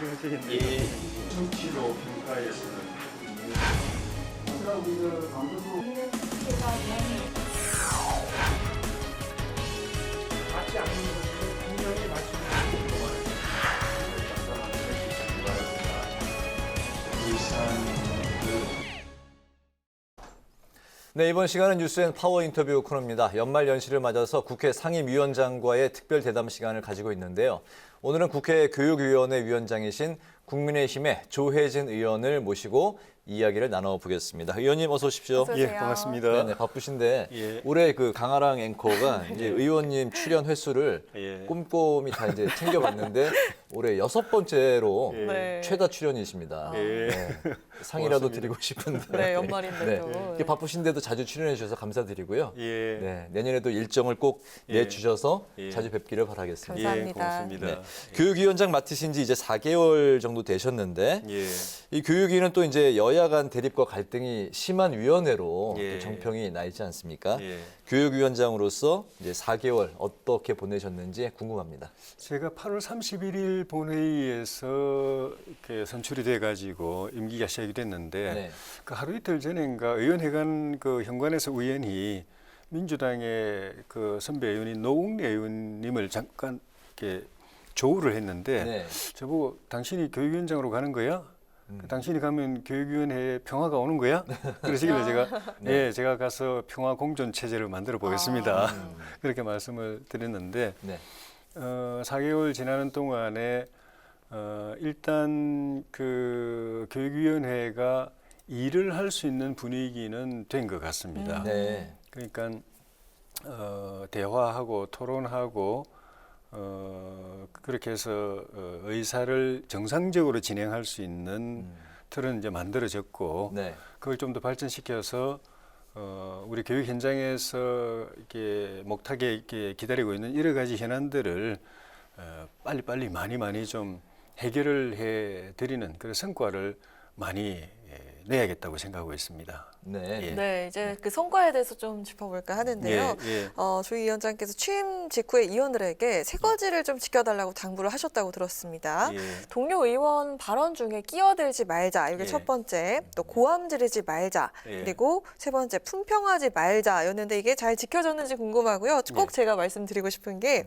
이 정치로 평가에서는 맞지 않는 것을 분명히 맞추는 네, 이번 시간은 뉴스앤파워 인터뷰 코너입니다. 연말 연시를 맞아서 국회 상임위원장과의 특별 대담 시간을 가지고 있는데요. 오늘은 국회 교육위원회 위원장이신 국민의힘의 조혜진 의원을 모시고 이야기를 나눠보겠습니다. 의원님 어서 오십시오. 어서 오세요. 예, 반갑습니다. 네, 바쁘신데 예. 올해 그 강아랑 앵커가 이제 의원님 출연 횟수를 예. 꼼꼼히 다 이제 챙겨봤는데 올해 6번째로 네. 최다 출연이십니다. 예. 네, 상이라도 고맙습니다. 드리고 싶은데. 네, 연말인데도. 이렇게 바쁘신데도 자주 출연해 주셔서 감사드리고요. 예. 네, 내년에도 일정을 꼭 내주셔서 예. 자주 뵙기를 바라겠습니다. 감사합니다. 예, 고맙습니다. 네. 교육위원장 맡으신 지 이제 4개월 정도 되셨는데 예. 이 교육위는 또 이제 여야 간 대립과 갈등이 심한 위원회로 예. 또 정평이 나 있지 않습니까? 예. 교육위원장으로서 이제 4개월 어떻게 보내셨는지 궁금합니다. 제가 8월 31일 본회의에서 이렇게 선출이 돼가지고 임기가 시작이 됐는데 네. 그 하루 이틀 전인가 의원회관 그 현관에서 의원이 민주당의 그 선배 의원인 노웅래 의원님을 잠깐 이렇게 조우를 했는데 네. 저보고 당신이 교육위원장으로 가는 거야? 당신이 가면 교육위원회에 평화가 오는 거야? 그러시길래 제가 네. 예, 제가 가서 평화 공존 체제를 만들어 보겠습니다. 그렇게 말씀을 드렸는데 네. 4개월 지나는 동안에 일단 그 교육위원회가 일을 할 수 있는 분위기는 된 것 같습니다. 네. 그러니까 대화하고 토론하고 그렇게 해서 의사를 정상적으로 진행할 수 있는 틀은 이제 만들어졌고 네. 그걸 좀 더 발전시켜서 우리 교육 현장에서 이렇게 목탁에 이렇게 기다리고 있는 여러 가지 현안들을 빨리빨리 많이 좀 해결을 해 드리는 그런 성과를 많이 내야겠다고 생각하고 있습니다. 네. 예. 네, 이제 그 성과에 대해서 좀 짚어볼까 하는데요. 예. 조 위원장께서 취임 직후에 의원들에게 세 가지를 좀 지켜달라고 당부를 하셨다고 들었습니다. 예. 동료 의원 발언 중에 끼어들지 말자. 이게 예. 첫 번째. 또 고함 지르지 말자. 예. 그리고 세 번째 품평하지 말자였는데 이게 잘 지켜졌는지 궁금하고요. 꼭 예. 제가 말씀드리고 싶은 게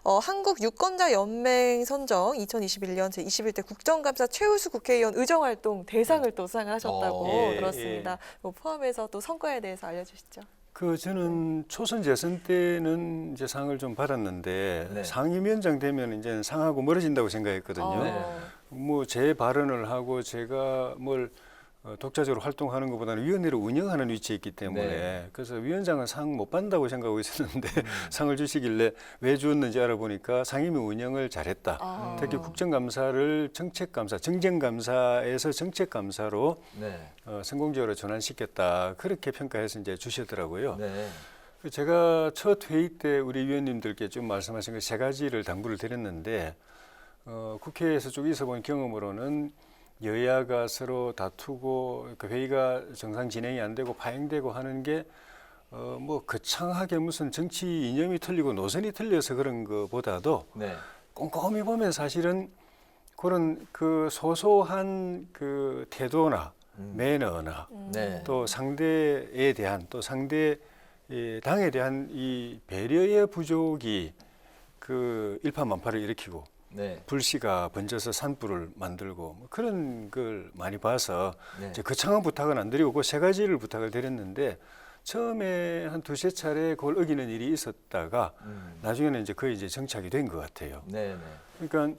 한국 유권자 연맹 선정 2021년 제21대 국정감사 최우수 국회의원 의정활동 대상을 또 수상을 하셨다고 예. 들었습니다. 뭐 포함해서 또 성과에 대해서 알려주시죠. 저는 초선 재선 때는 이제 상을 좀 받았는데 네. 상임위원장 되면 이제 상하고 멀어진다고 생각했거든요. 네. 뭐 제 발언을 하고 제가 뭘 독자적으로 활동하는 것보다는 위원회를 운영하는 위치에 있기 때문에 네. 그래서 위원장은 상 못 받는다고 생각하고 있었는데 상을 주시길래 왜 주었는지 알아보니까 상임위 운영을 잘했다. 특히 국정감사를 정책감사, 정쟁감사에서 정책감사로 네. 성공적으로 전환시켰다. 그렇게 평가해서 이제 주시더라고요. 네. 제가 첫 회의 때 우리 위원님들께 좀 말씀하신 그 세 가지를 당부를 드렸는데 국회에서 쭉 있어본 경험으로는 여야가 서로 다투고 그 회의가 정상 진행이 안 되고 파행되고 하는 게 뭐 거창하게 무슨 정치 이념이 틀리고 노선이 틀려서 그런 것보다도 네. 꼼꼼히 보면 사실은 그런 그 소소한 그 태도나 매너나 네. 또 상대에 대한 또 상대 당에 대한 이 배려의 부족이 그 일파만파를 일으키고 네. 불씨가 번져서 산불을 만들고 뭐 그런 걸 많이 봐서 네. 이제 거창한 부탁은 안 드리고 그 세 가지를 부탁을 드렸는데 처음에 한 두세 차례 그걸 어기는 일이 있었다가 나중에는 이제 거의 이제 정착이 된 것 같아요. 네. 네. 그러니까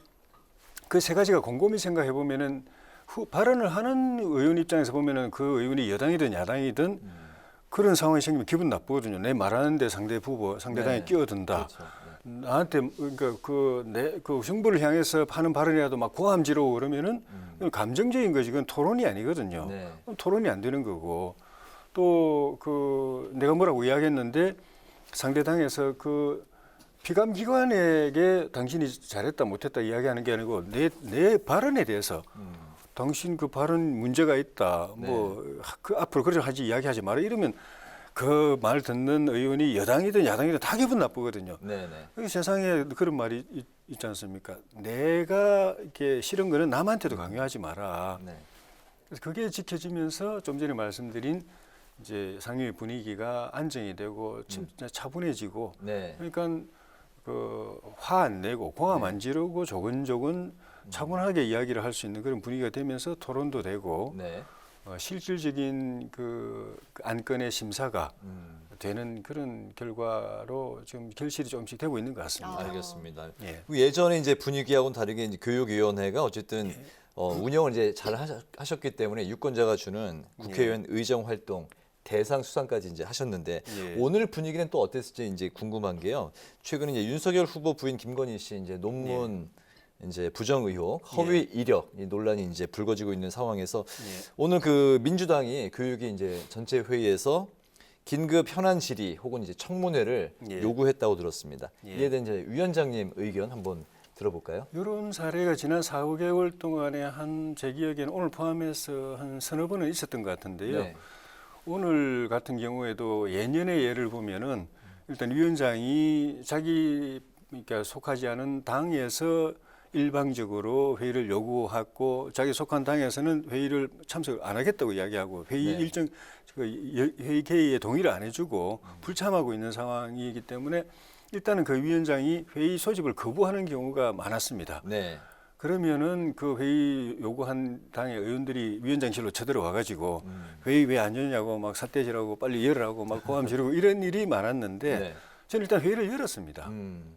그 세 가지가 곰곰이 생각해 보면은 발언을 하는 의원 입장에서 보면은 그 의원이 여당이든 야당이든 그런 상황이 생기면 기분 나쁘거든요. 내 말하는데 상대당이 네. 끼어든다. 그렇죠. 나한테 그러니까 그 정부를 향해서 하는 발언이라도 막 고함지르고 그러면은 그건 감정적인 거지. 그건 토론이 아니거든요. 네. 그럼 토론이 안 되는 거고 또 그 내가 뭐라고 이야기했는데 상대당에서 그 피감기관에게 당신이 잘했다 못했다 이야기하는 게 아니고 내 발언에 대해서 당신 그 발언 문제가 있다. 네. 뭐 그 앞으로 그렇게 하지 이야기하지 마라 이러면 그 말 듣는 의원이 여당이든 야당이든 다 기분 나쁘거든요. 네. 네. 세상에 그런 말이 있지 않습니까? 내가 이렇게 싫은 거는 남한테도 강요하지 마라. 네. 그래서 그게 지켜지면서 좀 전에 말씀드린 이제 상임위 분위기가 안정이 되고 차분해지고 네. 그러니까 그 화 안 내고 공함 안 지르고 조근조근 차분하게 이야기를 할 수 있는 그런 분위기가 되면서 토론도 되고 네. 실질적인 그 안건의 심사가 음. 되는 그런 결과로 지금 결실이 조금씩 되고 있는 것 같습니다. 알겠습니다. 예. 예전에 이제 분위기하고는 다르게 이제 교육위원회가 어쨌든 운영을 이제 잘 하셨기 때문에 유권자가 주는 국회의원 의정 활동 대상 수상까지 이제 하셨는데 예. 오늘 분위기는 또 어땠을지 이제 궁금한 게요. 최근에 이제 윤석열 후보 부인 김건희 씨 이제 논문 이제 부정 의혹, 허위 이력 이 논란이 이제 불거지고 있는 상황에서 예. 오늘 그 민주당이 교육위 이제 전체 회의에서 긴급 현안 질의 혹은 이제 청문회를 예. 요구했다고 들었습니다. 예. 이에 대한 이제 위원장님 의견 한번 들어볼까요? 이런 사례가 지난 4, 5개월 동안에 제 기억에는 오늘 포함해서 한 서너 번은 있었던 것 같은데요. 네. 오늘 같은 경우에도 예년의 예를 보면은 일단 위원장이 자기 그러니까 속하지 않은 당에서 일방적으로 회의를 요구하고 자기 속한 당에서는 회의를 참석을 안 하겠다고 이야기하고 회의 네. 일정 회의 개의에 동의를 안 해주고 불참하고 있는 상황이기 때문에 일단은 그 위원장이 회의 소집을 거부하는 경우가 많았습니다. 네. 그러면은 그 회의 요구한 당의 의원들이 위원장실로 쳐들어와 가지고 회의 왜 안 열냐고 막 삿대질하고 빨리 열으라고 막 고함 지르고 이런 일이 많았는데 네. 저는 일단 회의를 열었습니다. 음.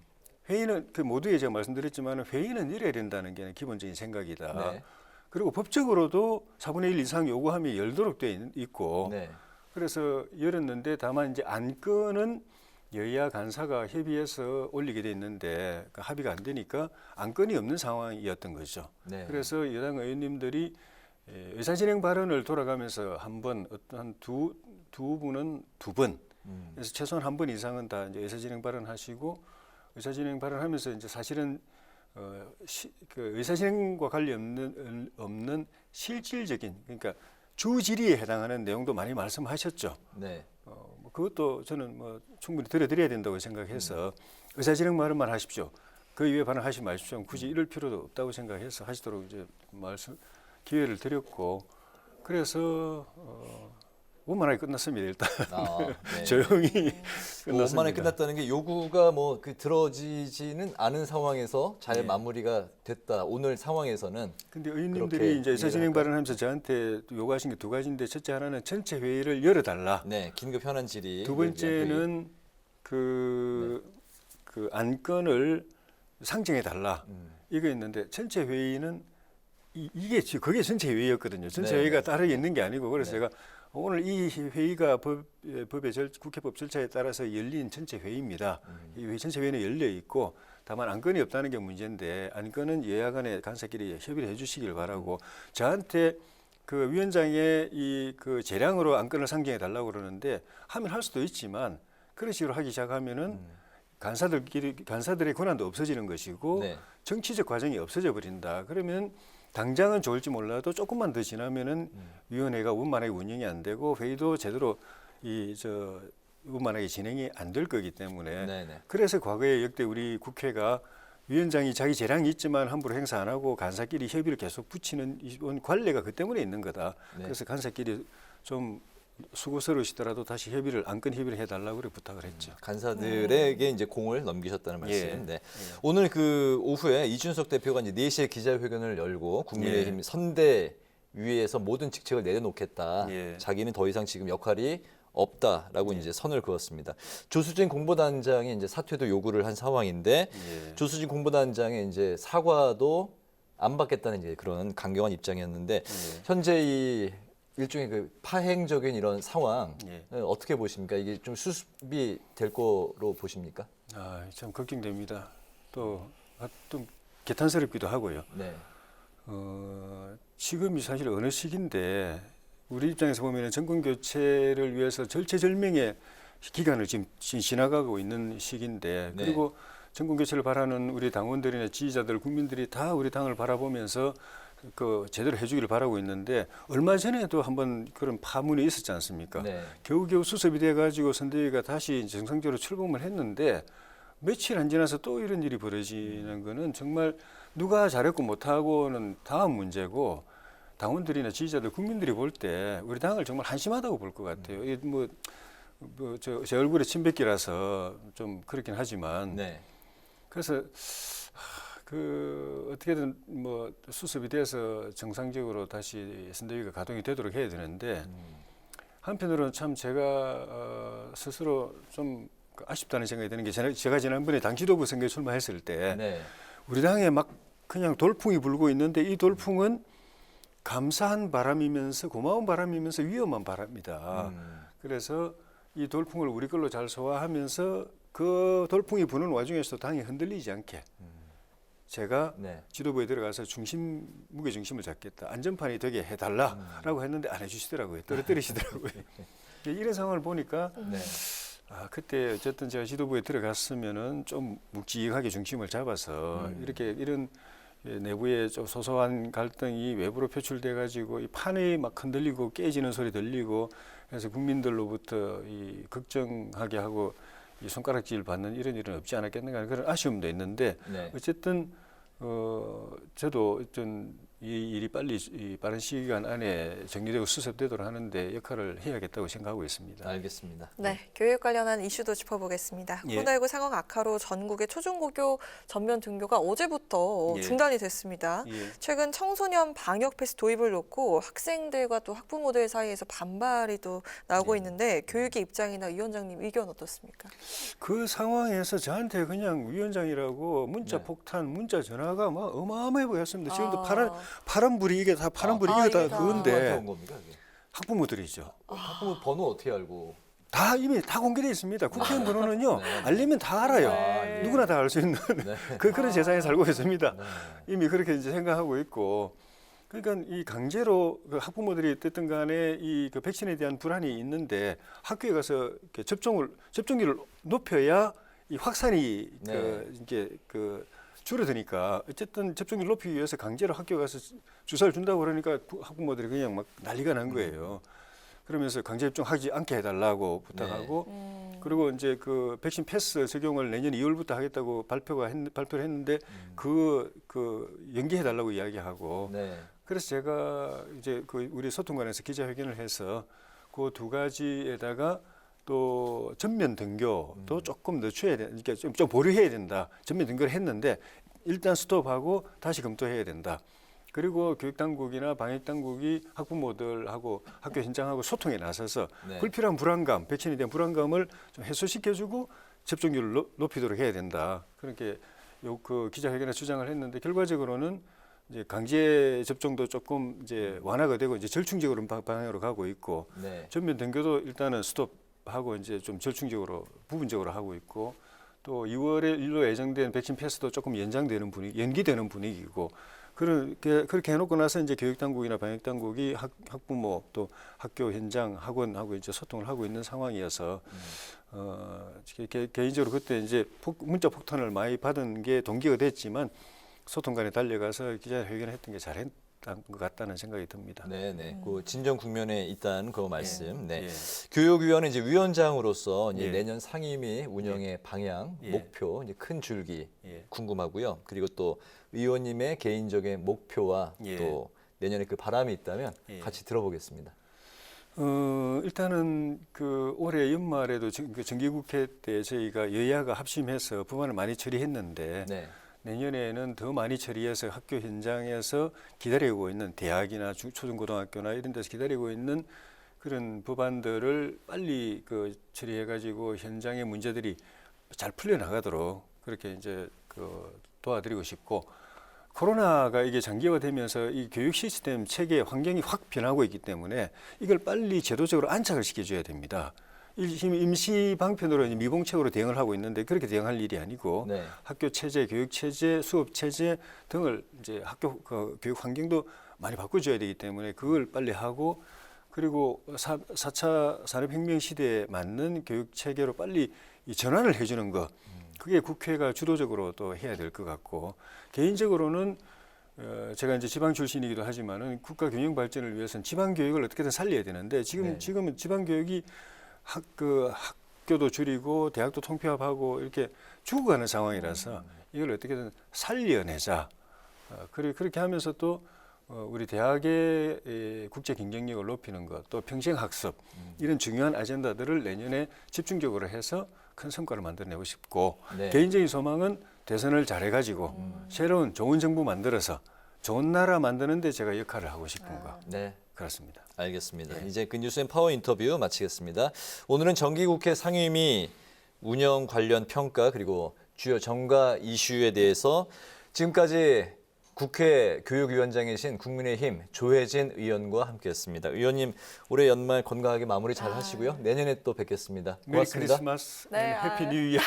회의는 그 모두에 제가 말씀드렸지만 회의는 열어야 된다는 게 기본적인 생각이다. 네. 그리고 법적으로도 4분의 1 이상 요구하면 열도록 돼 있고 네. 그래서 열었는데 다만 이제 안건은 여야 간사가 협의해서 올리게 돼 있는데 그 합의가 안 되니까 안건이 없는 상황이었던 거죠. 네. 그래서 여당 의원님들이 의사진행 발언을 돌아가면서 한 두 분은 두 번, 그래서 최소한 한 번 이상은 다 이제 의사진행 발언하시고 의사진행 발언하면서 이제 사실은 그 의사진행과 관련 없는 실질적인 그러니까 주 질의에 해당하는 내용도 많이 말씀하셨죠. 네. 뭐 그것도 저는 뭐 충분히 들어드려야 된다고 생각해서 의사진행 발언만 하십시오. 그 이외에 발언하지 마십시오. 굳이 이럴 필요도 없다고 생각해서 하시도록 이제 기회를 드렸고 그래서 원만하게 끝났습니다. 일단 네. 조용히 끝났습니다. 원만하게 끝났다는 게 요구가 뭐 그 들어지지는 않은 상황에서 잘 네. 마무리가 됐다. 오늘 상황에서는 근데 그렇게 의원님들이 이제 의사진행 이해를 발언하면서 저한테 요구하신 게 두 가지인데 첫째 하나는 전체 회의를 열어달라. 네, 긴급 현안 질의. 두 번째는 그 안건을 상정해 달라. 이거 있는데 전체 회의는 이게 그게 전체 회의였거든요. 전체 네, 회의가 네. 따로 있는 게 아니고 그래서 네. 제가 오늘 이 회의가 국회법 절차에 따라서 열린 전체 회의입니다. 이 회의 전체 회의는 열려 있고 다만 안건이 없다는 게 문제인데 안건은 여야 간의 간사끼리 협의를 해주시길 바라고 저한테 그 위원장의 이 그 재량으로 안건을 상정해 달라고 그러는데 하면 할 수도 있지만 그런 식으로 하기 시작하면은 간사들의 권한도 없어지는 것이고 네. 정치적 과정이 없어져 버린다. 그러면 당장은 좋을지 몰라도 조금만 더 지나면은 위원회가 원만하게 운영이 안 되고 회의도 제대로 원만하게 진행이 안 될 거기 때문에 네네. 그래서 과거에 역대 우리 국회가 위원장이 자기 재량이 있지만 함부로 행사 안 하고 간사끼리 협의를 계속 붙이는 이번 관례가 그 때문에 있는 거다. 네. 그래서 간사끼리 좀 수고스러우시더라도 다시 안건 협의를 해달라고 그래 부탁을 했죠. 간사들에게 이제 공을 넘기셨다는 말씀. 예. 네. 오늘 그 오후에 이준석 대표가 이제 4시에 기자회견을 열고 국민의힘 선대위에서 모든 직책을 내려놓겠다. 예. 자기는 더 이상 지금 역할이 없다라고 이제 선을 그었습니다. 조수진 공보단장이 이제 사퇴도 요구를 한 상황인데 예. 조수진 공보단장의 이제 사과도 안 받겠다는 이제 그런 강경한 입장이었는데 현재 이 일종의 그 파행적인 이런 상황 예. 어떻게 보십니까? 이게 좀 수습이 될 거로 보십니까? 참 걱정됩니다. 또 개탄스럽기도 하고요. 네. 지금이 사실 어느 시기인데 우리 입장에서 보면 정권 교체를 위해서 절체절명의 기간을 지금 지나가고 있는 시기인데 네. 그리고 정권 교체를 바라는 우리 당원들이나 지지자들, 국민들이 다 우리 당을 바라보면서 제대로 해주기를 바라고 있는데 얼마 전에도 한번 그런 파문이 있었지 않습니까? 네. 겨우겨우 수습이 돼가지고 선대위가 다시 정상적으로 출범을 했는데 며칠 안 지나서 또 이런 일이 벌어지는 거는 정말 누가 잘했고 못하고는 다음 문제고 당원들이나 지지자들, 국민들이 볼 때 우리 당을 정말 한심하다고 볼 것 같아요. 이게 제 얼굴에 침뱉기라서 좀 그렇긴 하지만 네. 그래서 어떻게든 수습이 돼서 정상적으로 다시 선대위가 가동이 되도록 해야 되는데 한편으로는 참 제가 스스로 좀 아쉽다는 생각이 드는 게 제가 지난번에 당 지도부 선거에 출마했을 때 네. 우리 당에 막 그냥 돌풍이 불고 있는데 이 돌풍은 감사한 바람이면서 고마운 바람이면서 위험한 바람이다. 그래서 이 돌풍을 우리 걸로 잘 소화하면서 그 돌풍이 부는 와중에서도 당이 흔들리지 않게 제가 네. 지도부에 들어가서 무게 중심을 잡겠다. 안전판이 되게 해달라라고 했는데 안 해주시더라고요. 떨어뜨리시더라고요. 이런 상황을 보니까 네. 그때 어쨌든 제가 지도부에 들어갔으면은 좀 묵직하게 중심을 잡아서 이런 내부의 좀 소소한 갈등이 외부로 표출돼 가지고 이 판이 막 흔들리고 깨지는 소리 들리고 그래서 국민들로부터 이 걱정하게 하고 이 손가락질 받는 이런 일은 없지 않았겠는가 하는 그런 아쉬움도 있는데 네. 어쨌든 저도 이 일이 빨리 빠른 시간 안에 정리되고 수습되도록 하는데 역할을 해야겠다고 생각하고 있습니다. 알겠습니다. 네, 교육 관련한 이슈도 짚어보겠습니다. 예. 코로나19 상황 악화로 전국의 초중고교 전면 등교가 어제부터 예. 중단이 됐습니다. 예. 최근 청소년 방역 패스 도입을 놓고 학생들과 또 학부모들 사이에서 반발이 또 나오고 있는데 교육의 입장이나 위원장님 의견 어떻습니까? 그 상황에서 저한테 그냥 위원장이라고 문자 네. 폭탄, 문자 전화가 막 어마어마해 보였습니다. 지금도 아. 파란불이 이게 다 파란불이 아, 이게 다 이게 다. 누구한테 그건데 온 겁니까? 이게? 학부모들이죠. 학부모 번호 어떻게 알고? 다 이미 다 공개되어 있습니다. 국회의원 번호는요 네. 알리면 다 알아요. 네. 누구나 다 알 수 있는 네. 그런 세상에 살고 있습니다. 네. 이미 그렇게 이제 생각하고 있고. 그러니까 이 강제로 그 학부모들이 어쨌든 간에 그 백신에 대한 불안이 있는데 학교에 가서 이렇게 접종률을 높여야 이 확산이 네. 이게 줄어드니까 어쨌든 접종률 높이기 위해서 강제로 학교 가서 주사를 준다고 그러니까 학부모들이 그냥 막 난리가 난 거예요. 그러면서 강제 접종하지 않게 해달라고 부탁하고 그리고 이제 그 백신 패스 적용을 내년 2월부터 하겠다고 발표를 했는데 그 연기해달라고 이야기하고 네. 그래서 제가 이제 우리 소통관에서 기자회견을 해서 그 두 가지에다가 또 전면 등교도 조금 늦춰야 돼, 그러니까 좀 보류해야 된다. 전면 등교를 했는데 일단 스톱하고 다시 검토해야 된다. 그리고 교육당국이나 방역당국이 학부모들하고 학교 현장하고 소통에 나서서 네. 불필요한 불안감, 백신에 대한 불안감을 좀 해소시켜주고 접종률을 높이도록 해야 된다. 그렇게 그 기자회견에 주장을 했는데 결과적으로는 이제 강제 접종도 조금 이제 완화가 되고 이제 절충적으로 방향으로 가고 있고 네. 전면 등교도 일단은 스톱하고 이제 좀 절충적으로 부분적으로 하고 있고 또 2월에 일로 예정된 백신 패스도 조금 연기되는 분위기고 그렇게 해놓고 나서 이제 교육당국이나 방역당국이 학부모 또 학교 현장 학원하고 이제 소통을 하고 있는 상황이어서 개인적으로 그때 이제 문자 폭탄을 많이 받은 게 동기가 됐지만 소통관에 달려가서 기자회견을 했던 게 잘했던 것 같다는 생각이 듭니다. 네네. 그 진정 국면에 있다는 그 말씀. 네. 예. 교육위원회 이제 위원장으로서 이제 예. 내년 상임위 운영의 방향, 예. 목표, 이제 큰 줄기 예. 궁금하고요. 그리고 또 의원님의 개인적인 목표와 예. 또 내년에 그 바람이 있다면 예. 같이 들어보겠습니다. 일단은 올해 연말에도 정기국회 때 저희가 여야가 합심해서 법안을 많이 처리했는데 네. 내년에는 더 많이 처리해서 학교 현장에서 기다리고 있는 대학이나 초중고등학교나 이런 데서 기다리고 있는 그런 법안들을 빨리 처리해가지고 현장의 문제들이 잘 풀려나가도록 그렇게 이제 도와드리고 싶고 코로나가 이게 장기화되면서 이 교육 시스템 체계 환경이 확 변하고 있기 때문에 이걸 빨리 제도적으로 안착을 시켜줘야 됩니다. 임시 방편으로 미봉책으로 대응을 하고 있는데 그렇게 대응할 일이 아니고 네. 학교 체제, 교육 체제, 수업 체제 등을 이제 학교 교육 환경도 많이 바꿔줘야 되기 때문에 그걸 빨리 하고 그리고 4차 산업혁명 시대에 맞는 교육 체계로 빨리 이 전환을 해주는 것 그게 국회가 주도적으로 또 해야 될 것 같고 개인적으로는 제가 이제 지방 출신이기도 하지만은 국가 균형 발전을 위해서는 지방 교육을 어떻게든 살려야 되는데 지금은 지방 교육이 학교도 줄이고 대학도 통폐합하고 이렇게 죽어가는 상황이라서 이걸 어떻게든 살려내자. 그렇게 하면서 또 우리 대학의 국제 경쟁력을 높이는 것, 또 평생 학습 이런 중요한 아젠다들을 내년에 집중적으로 해서 큰 성과를 만들어내고 싶고 네. 개인적인 소망은 대선을 잘해가지고 새로운 좋은 정부 만들어서 좋은 나라 만드는데 제가 역할을 하고 싶은 거 네. 그렇습니다. 알겠습니다. 예. 이제 그 뉴스엔 파워 인터뷰 마치겠습니다. 오늘은 정기국회 상임위 운영 관련 평가 그리고 주요 정가 이슈에 대해서 지금까지 국회 교육위원장이신 국민의힘 조혜진 의원과 함께했습니다. 의원님 올해 연말 건강하게 마무리 잘 하시고요. 내년에 또 뵙겠습니다. 메리 고맙습니다. 크리스마스, 네, 해피 뉴 이어.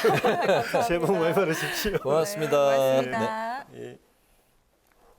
새해 복 많이 받으십시오. 고맙습니다. 네, 고맙습니다. 예.